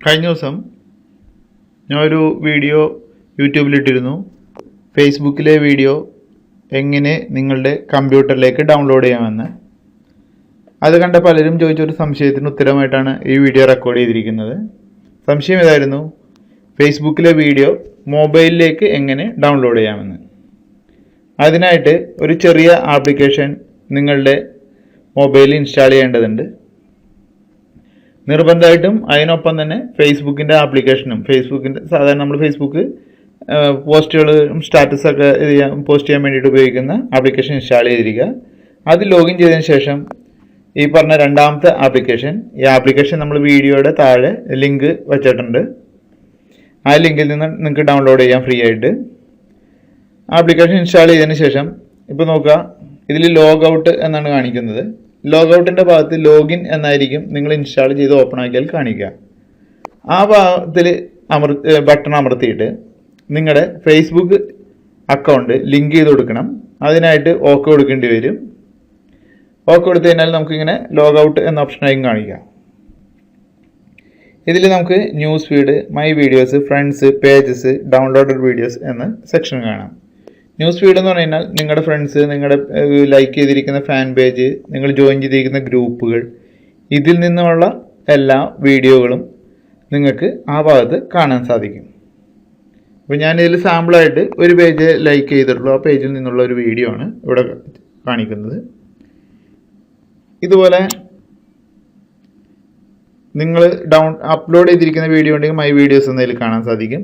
കഴിഞ്ഞ ദിവസം ഞാനൊരു വീഡിയോ യൂട്യൂബിലിട്ടിരുന്നു. ഫേസ്ബുക്കിലെ വീഡിയോ എങ്ങനെ നിങ്ങളുടെ കമ്പ്യൂട്ടറിലേക്ക് ഡൗൺലോഡ് ചെയ്യാമെന്ന്. അത് കണ്ട പലരും ചോദിച്ചൊരു സംശയത്തിന് ഉത്തരമായിട്ടാണ് ഈ വീഡിയോ റെക്കോർഡ് ചെയ്തിരിക്കുന്നത്. സംശയം ഇതായിരുന്നു: ഫേസ്ബുക്കിലെ വീഡിയോ മൊബൈലിലേക്ക് എങ്ങനെ ഡൗൺലോഡ് ചെയ്യാമെന്ന്. അതിനായിട്ട് ഒരു ചെറിയ ആപ്ലിക്കേഷൻ നിങ്ങളുടെ മൊബൈലിൽ ഇൻസ്റ്റാൾ ചെയ്യേണ്ടതുണ്ട്. നിർബന്ധമായിട്ടും അതിനൊപ്പം തന്നെ ഫേസ്ബുക്കിൻ്റെ ആപ്ലിക്കേഷനും, സാധാരണ നമ്മൾ ഫേസ്ബുക്ക് പോസ്റ്റുകളും സ്റ്റാറ്റസൊക്കെ പോസ്റ്റ് ചെയ്യാൻ വേണ്ടിയിട്ട് ഉപയോഗിക്കുന്ന ആപ്ലിക്കേഷൻ ഇൻസ്റ്റാൾ ചെയ്തിരിക്കുക. അത് ലോഗിൻ ചെയ്തതിന് ശേഷം ഈ പറഞ്ഞ രണ്ടാമത്തെ ഈ ആപ്ലിക്കേഷൻ നമ്മൾ വീഡിയോയുടെ താഴെ ലിങ്ക് വെച്ചിട്ടുണ്ട്. ആ ലിങ്കിൽ നിന്ന് നിങ്ങൾക്ക് ഡൗൺലോഡ് ചെയ്യാം ഫ്രീ ആയിട്ട്. ആപ്ലിക്കേഷൻ ഇൻസ്റ്റാൾ ചെയ്തതിന് ശേഷം ഇപ്പോൾ നോക്കുക, ഇതിൽ ലോഗ് ഔട്ട് എന്നാണ് കാണിക്കുന്നത്. ലോഗ് ഔട്ടിൻ്റെ ഭാഗത്ത് ലോഗിൻ എന്നായിരിക്കും നിങ്ങൾ ഇൻസ്റ്റാൾ ചെയ്ത് ഓപ്പൺ ആക്കിയാൽ കാണിക്കുക. ആ ഭാഗത്തിൽ ബട്ടൺ അമർത്തിയിട്ട് നിങ്ങളുടെ ഫേസ്ബുക്ക് അക്കൗണ്ട് ലിങ്ക് ചെയ്ത് കൊടുക്കണം. അതിനായിട്ട് ഓക്കെ കൊടുക്കേണ്ടി വരും. ഓക്കെ കൊടുത്തു കഴിഞ്ഞാൽ നമുക്കിങ്ങനെ ലോഗ് ഔട്ട് എന്ന ഓപ്ഷനായിരിക്കും കാണിക്കുക. ഇതിൽ നമുക്ക് news feed, my videos, friends, pages, downloaded videos എന്ന സെക്ഷൻ കാണാം. ന്യൂസ് ഫീഡ് എന്ന് പറഞ്ഞു കഴിഞ്ഞാൽ നിങ്ങളുടെ ഫ്രണ്ട്സ്, നിങ്ങളുടെ ലൈക്ക് ചെയ്തിരിക്കുന്ന ഫാൻ പേജ്, നിങ്ങൾ ജോയിൻ ചെയ്തിരിക്കുന്ന ഗ്രൂപ്പുകൾ, ഇതിൽ നിന്നുമുള്ള എല്ലാ വീഡിയോകളും നിങ്ങൾക്ക് ആ ഭാഗത്ത് കാണാൻ സാധിക്കും. അപ്പോൾ ഞാനിതിൽ സാമ്പിളായിട്ട് ഒരു പേജ് ലൈക്ക് ചെയ്തിട്ടുള്ളൂ. ആ പേജിൽ നിന്നുള്ള ഒരു വീഡിയോ ആണ് ഇവിടെ കാണിക്കുന്നത്. ഇതുപോലെ നിങ്ങൾ അപ്ലോഡ് ചെയ്തിരിക്കുന്ന വീഡിയോ ഉണ്ടെങ്കിൽ മൈ വീഡിയോസ് എന്നതിൽ കാണാൻ സാധിക്കും.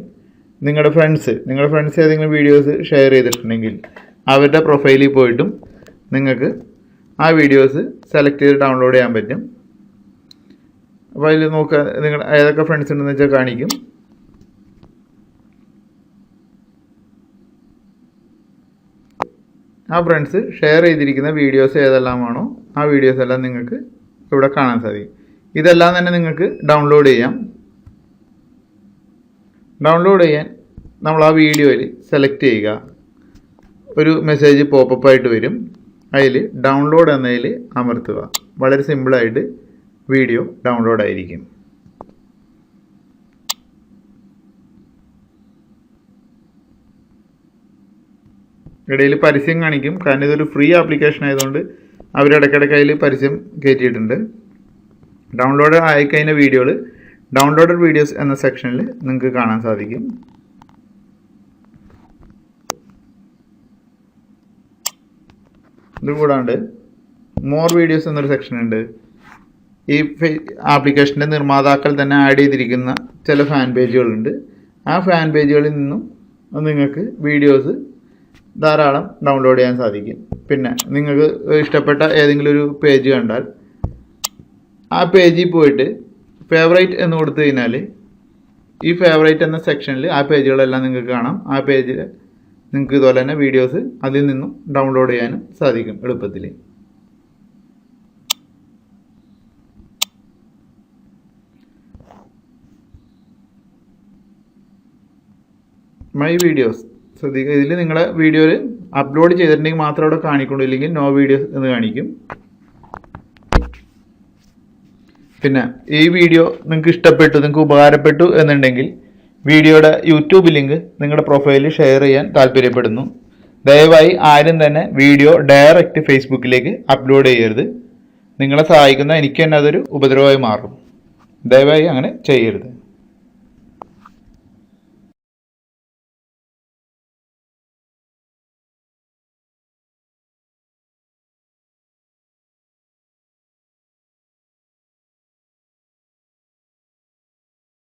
നിങ്ങളുടെ ഫ്രണ്ട്സ് ഏതെങ്കിലും വീഡിയോസ് ഷെയർ ചെയ്തിട്ടുണ്ടെങ്കിൽ അവരുടെ പ്രൊഫൈലിൽ പോയിട്ടും നിങ്ങൾക്ക് ആ വീഡിയോസ് സെലക്ട് ചെയ്ത് ഡൗൺലോഡ് ചെയ്യാൻ പറ്റും. അപ്പോൾ അതിൽ നോക്കുക, നിങ്ങൾ ഏതൊക്കെ ഫ്രണ്ട്സ് ഉണ്ടെന്ന് വെച്ചാൽ കാണിക്കും. ആ ഫ്രണ്ട്സ് ഷെയർ ചെയ്തിരിക്കുന്ന വീഡിയോസ് ഏതെല്ലാമാണോ ആ വീഡിയോസ് എല്ലാം നിങ്ങൾക്ക് ഇവിടെ കാണാൻ സാധിക്കും. ഇതെല്ലാം തന്നെ നിങ്ങൾക്ക് ഡൗൺലോഡ് ചെയ്യാം. ഡൗൺലോഡ് ചെയ്യാൻ നമ്മൾ ആ വീഡിയോയിൽ സെലക്ട് ചെയ്യുക. ഒരു മെസ്സേജ് പോപ്പപ്പ് ആയിട്ട് വരും. അതിൽ ഡൗൺലോഡ് എന്നതിൽ അമർത്തുക. വളരെ സിമ്പിളായിട്ട് വീഡിയോ ഡൗൺലോഡ് ആയിരിക്കും. ഇടയിൽ പരസ്യം കാണിക്കും. കാരണം ഇതൊരു ഫ്രീ ആപ്ലിക്കേഷൻ ആയതുകൊണ്ട് അവർ ഇടയ്ക്കിടയ്ക്ക് അതിൽ പരസ്യം കയറ്റിയിട്ടുണ്ട്. ഡൗൺലോഡ് ആയിക്കഴിഞ്ഞ വീഡിയോകൾ ഡൗൺലോഡഡ് വീഡിയോസ് എന്ന സെക്ഷനിൽ നിങ്ങൾക്ക് കാണാൻ സാധിക്കും. ഇതുകൂടാണ്ട് മോർ വീഡിയോസ് എന്നൊരു സെക്ഷൻ ഉണ്ട്. ഈ ആപ്ലിക്കേഷൻ്റെ നിർമ്മാതാക്കൾ തന്നെ ആഡ് ചെയ്തിരിക്കുന്ന ചില ഫാൻ പേജുകളുണ്ട്. ആ ഫാൻ പേജുകളിൽ നിന്നും നിങ്ങൾക്ക് വീഡിയോസ് ധാരാളം ഡൗൺലോഡ് ചെയ്യാൻ സാധിക്കും. പിന്നെ നിങ്ങൾക്ക് ഇഷ്ടപ്പെട്ട ഏതെങ്കിലും ഒരു പേജ് കണ്ടാൽ ആ പേജിൽ പോയിട്ട് ഫേവറേറ്റ് എന്ന് കൊടുത്തു കഴിഞ്ഞാൽ ഈ ഫേവറേറ്റ് എന്ന സെക്ഷനിൽ ആ പേജുകളെല്ലാം നിങ്ങൾക്ക് കാണാം. ആ പേജിൽ നിങ്ങൾക്ക് ഇതുപോലെ തന്നെ വീഡിയോസ് അതിൽ നിന്നും ഡൗൺലോഡ് ചെയ്യാനും സാധിക്കും എളുപ്പത്തിൽ. മൈ വീഡിയോസ് ശ്രദ്ധിക്കുക. ഇതിൽ നിങ്ങളുടെ വീഡിയോയിൽ അപ്ലോഡ് ചെയ്തിട്ടുണ്ടെങ്കിൽ മാത്രമേ അവിടെ കാണിക്കുള്ളൂ, ഇല്ലെങ്കിൽ നോ വീഡിയോസ് എന്ന് കാണിക്കും. പിന്നെ ഈ വീഡിയോ നിങ്ങൾക്ക് ഇഷ്ടപ്പെട്ടു, നിങ്ങൾക്ക് ഉപകാരപ്പെട്ടു എന്നുണ്ടെങ്കിൽ വീഡിയോയുടെ യൂട്യൂബ് ലിങ്ക് നിങ്ങളുടെ പ്രൊഫൈലിൽ ഷെയർ ചെയ്യാൻ താല്പര്യപ്പെടുന്നു. ദയവായി ആരും തന്നെ വീഡിയോ ഡയറക്റ്റ് ഫേസ്ബുക്കിലേക്ക് അപ്ലോഡ് ചെയ്യരുത്. നിങ്ങളെ സഹായിക്കുന്ന എനിക്ക് തന്നെ അതൊരു ഉപദ്രവമായി മാറും. ദയവായി അങ്ങനെ ചെയ്യരുത്.